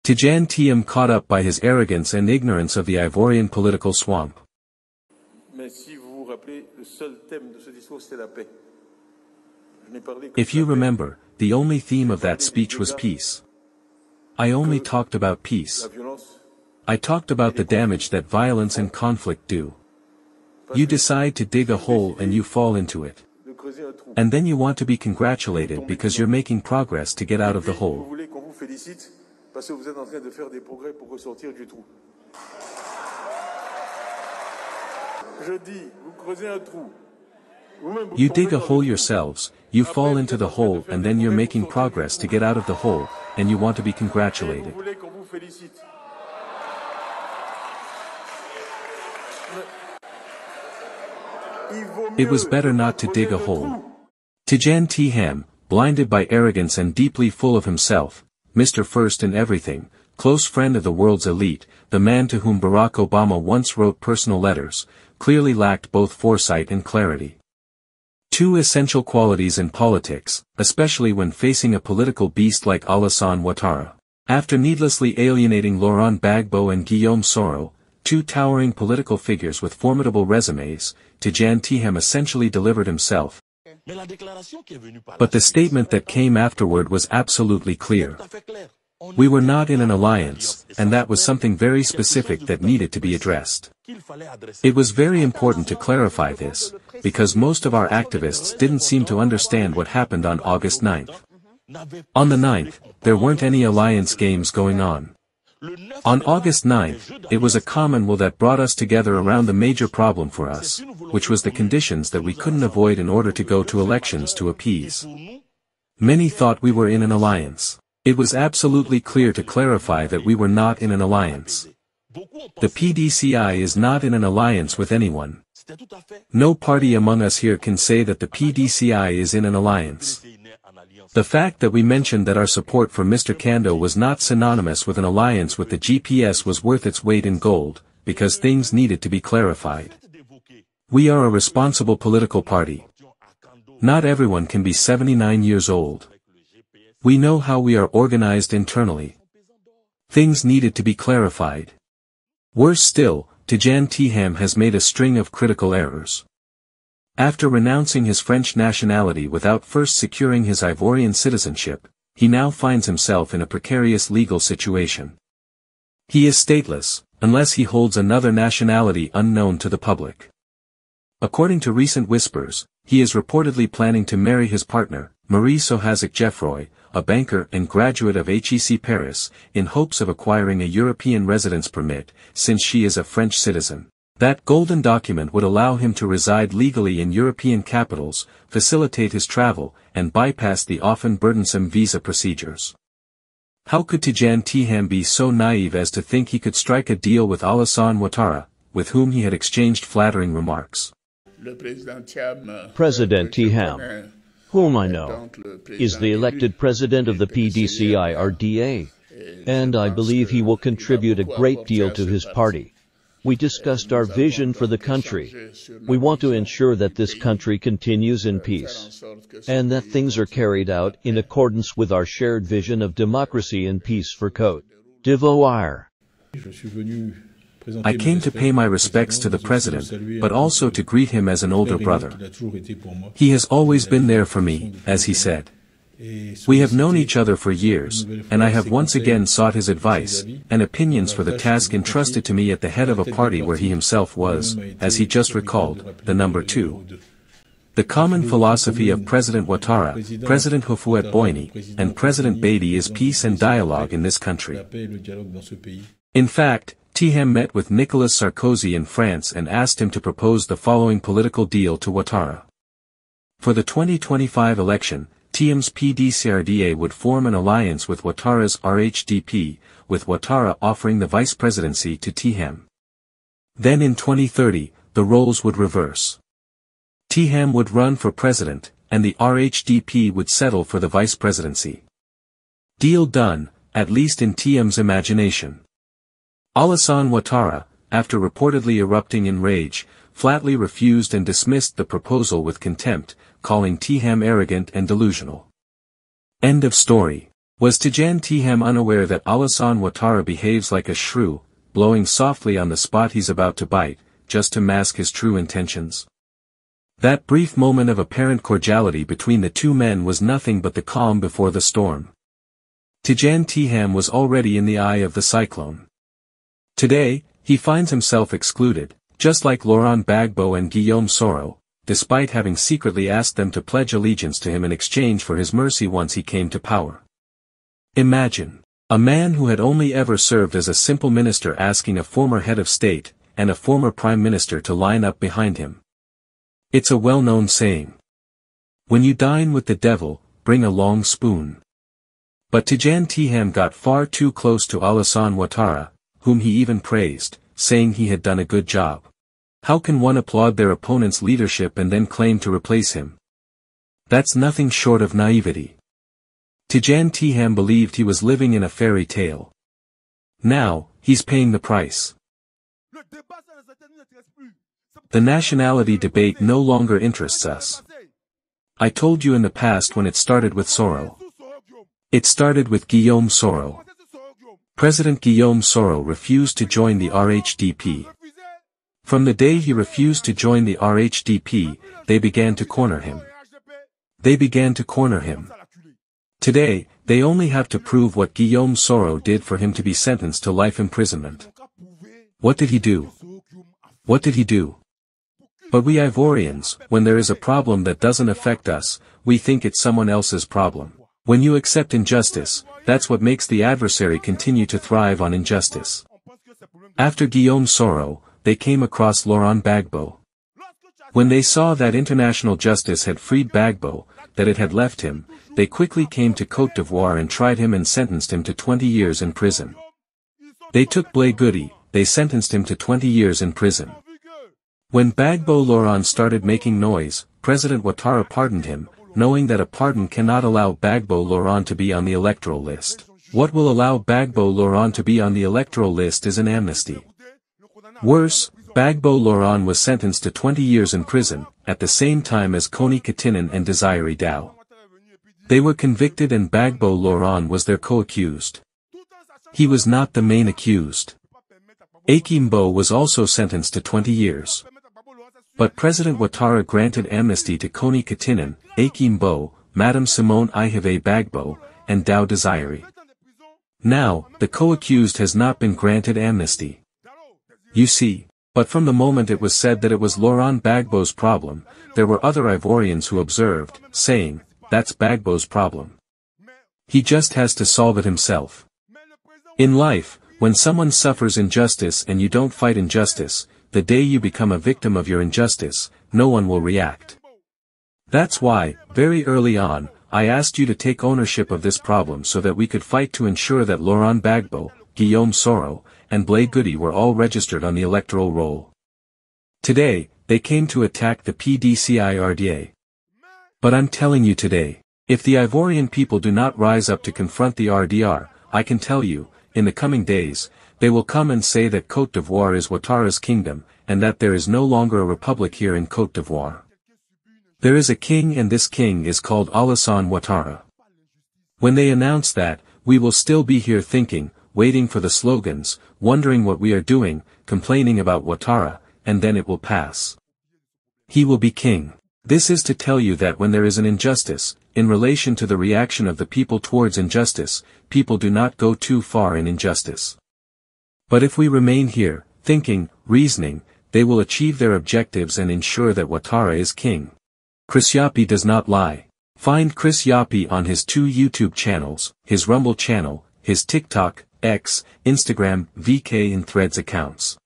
Tidjane Thiam caught up by his arrogance and ignorance of the Ivorian political swamp. If you remember, the only theme of that speech was peace. I only talked about peace. I talked about the damage that violence and conflict do. You decide to dig a hole and you fall into it. And then you want to be congratulated because you're making progress to get out of the hole. You dig a hole yourselves, you fall into the hole and then you're making progress to get out of the hole, and you want to be congratulated. It was better not to dig a hole. Tidjane Thiam, blinded by arrogance and deeply full of himself, Mr. First in everything, close friend of the world's elite, the man to whom Barack Obama once wrote personal letters, clearly lacked both foresight and clarity. Two essential qualities in politics, especially when facing a political beast like Alassane Ouattara. After needlessly alienating Laurent Gbagbo and Guillaume Soro, two towering political figures with formidable resumes, Tidjane Thiam essentially delivered himself. But the statement that came afterward was absolutely clear. We were not in an alliance, and that was something very specific that needed to be addressed. It was very important to clarify this, because most of our activists didn't seem to understand what happened on August 9th. On the 9th, there weren't any alliance games going on. On August 9th, it was a common will that brought us together around the major problem for us, which was the conditions that we couldn't avoid in order to go to elections to appease. Many thought we were in an alliance. It was absolutely clear to clarify that we were not in an alliance. The PDCI is not in an alliance with anyone. No party among us here can say that the PDCI is in an alliance. The fact that we mentioned that our support for Mr. Kando was not synonymous with an alliance with the GPS was worth its weight in gold, because things needed to be clarified. We are a responsible political party. Not everyone can be 79 years old. We know how we are organized internally. Things needed to be clarified. Worse still, Tidjane Thiam has made a string of critical errors. After renouncing his French nationality without first securing his Ivorian citizenship, he now finds himself in a precarious legal situation. He is stateless, unless he holds another nationality unknown to the public. According to recent whispers, he is reportedly planning to marry his partner, Marie Sohazic Geoffroy, a banker and graduate of HEC Paris, in hopes of acquiring a European residence permit, since she is a French citizen. That golden document would allow him to reside legally in European capitals, facilitate his travel, and bypass the often burdensome visa procedures. How could Tidjane Thiam be so naive as to think he could strike a deal with Alassane Ouattara, with whom he had exchanged flattering remarks? President Thiam, whom I know, is the elected president of the PDCI-RDA, and I believe he will contribute a great deal to his party. We discussed our vision for the country. We want to ensure that this country continues in peace, and that things are carried out in accordance with our shared vision of democracy and peace for Côte d'Ivoire. I came to pay my respects to the president, but also to greet him as an older brother. He has always been there for me, as he said. We have known each other for years, and I have once again sought his advice and opinions for the task entrusted to me at the head of a party where he himself was, as he just recalled, the number 2. The common philosophy of President Ouattara, President Houphouët-Boigny, and President Beatty is peace and dialogue in this country. In fact, Thiam met with Nicolas Sarkozy in France and asked him to propose the following political deal to Ouattara. For the 2025 election, Thiam's PDCI-RDA would form an alliance with Ouattara's RHDP, with Ouattara offering the vice presidency to Thiam. Then in 2030, the roles would reverse. Thiam would run for president, and the RHDP would settle for the vice presidency. Deal done, at least in Thiam's imagination. Alassane Ouattara, after reportedly erupting in rage, flatly refused and dismissed the proposal with contempt, calling Thiam arrogant and delusional. End of story. Was Tidjane Thiam unaware that Alassane Ouattara behaves like a shrew, blowing softly on the spot he's about to bite, just to mask his true intentions? That brief moment of apparent cordiality between the two men was nothing but the calm before the storm. Tidjane Thiam was already in the eye of the cyclone. Today, he finds himself excluded, just like Laurent Gbagbo and Guillaume Soro, despite having secretly asked them to pledge allegiance to him in exchange for his mercy once he came to power. Imagine, a man who had only ever served as a simple minister asking a former head of state, and a former prime minister to line up behind him. It's a well-known saying. When you dine with the devil, bring a long spoon. But Tidjane Thiam got far too close to Alassane Ouattara, whom he even praised, saying he had done a good job. How can one applaud their opponent's leadership and then claim to replace him? That's nothing short of naivety. Tidjane Thiam believed he was living in a fairy tale. Now, he's paying the price. The nationality debate no longer interests us. I told you in the past when it started with Soro. It started with Guillaume Soro. President Guillaume Soro refused to join the RHDP. From the day he refused to join the RHDP, they began to corner him. Today, they only have to prove what Guillaume Soro did for him to be sentenced to life imprisonment. What did he do? But we Ivorians, when there is a problem that doesn't affect us, we think it's someone else's problem. When you accept injustice, that's what makes the adversary continue to thrive on injustice. After Guillaume Soro, they came across Laurent Gbagbo. When they saw that international justice had freed Gbagbo, that it had left him, they quickly came to Côte d'Ivoire and tried him and sentenced him to 20 years in prison. They took Blé Goody, they sentenced him to 20 years in prison. When Gbagbo Laurent started making noise, President Ouattara pardoned him, knowing that a pardon cannot allow Gbagbo Laurent to be on the electoral list. What will allow Gbagbo Laurent to be on the electoral list is an amnesty. Worse, Gbagbo Laurent was sentenced to 20 years in prison, at the same time as Kony Katinin and Desiré Dao. They were convicted and Gbagbo Laurent was their co-accused. He was not the main accused. Akim Bo was also sentenced to 20 years. But President Ouattara granted amnesty to Kony Katinin, Akim Bo, Madame Simone Ihave Gbagbo, and Dao Desiré. Now, the co-accused has not been granted amnesty. You see, but from the moment it was said that it was Laurent Gbagbo's problem, there were other Ivorians who observed, saying, that's Gbagbo's problem. He just has to solve it himself. In life, when someone suffers injustice and you don't fight injustice, the day you become a victim of your injustice, no one will react. That's why, very early on, I asked you to take ownership of this problem so that we could fight to ensure that Laurent Gbagbo, Guillaume Soro, and Blé Goody were all registered on the electoral roll. Today, they came to attack the PDCI-RDA. But I'm telling you today, if the Ivorian people do not rise up to confront the RDR, I can tell you, in the coming days, they will come and say that Côte d'Ivoire is Ouattara's kingdom, and that there is no longer a republic here in Côte d'Ivoire. There is a king and this king is called Alassane Ouattara. When they announce that, we will still be here thinking, waiting for the slogans, wondering what we are doing, complaining about Ouattara, and then it will pass. He will be king. This is to tell you that when there is an injustice, in relation to the reaction of the people towards injustice, people do not go too far in injustice. But if we remain here, thinking, reasoning, they will achieve their objectives and ensure that Ouattara is king. Chris Yapi does not lie. Find Chris Yapi on his 2 YouTube channels, his Rumble channel, his TikTok, X, Instagram, VK and Threads accounts.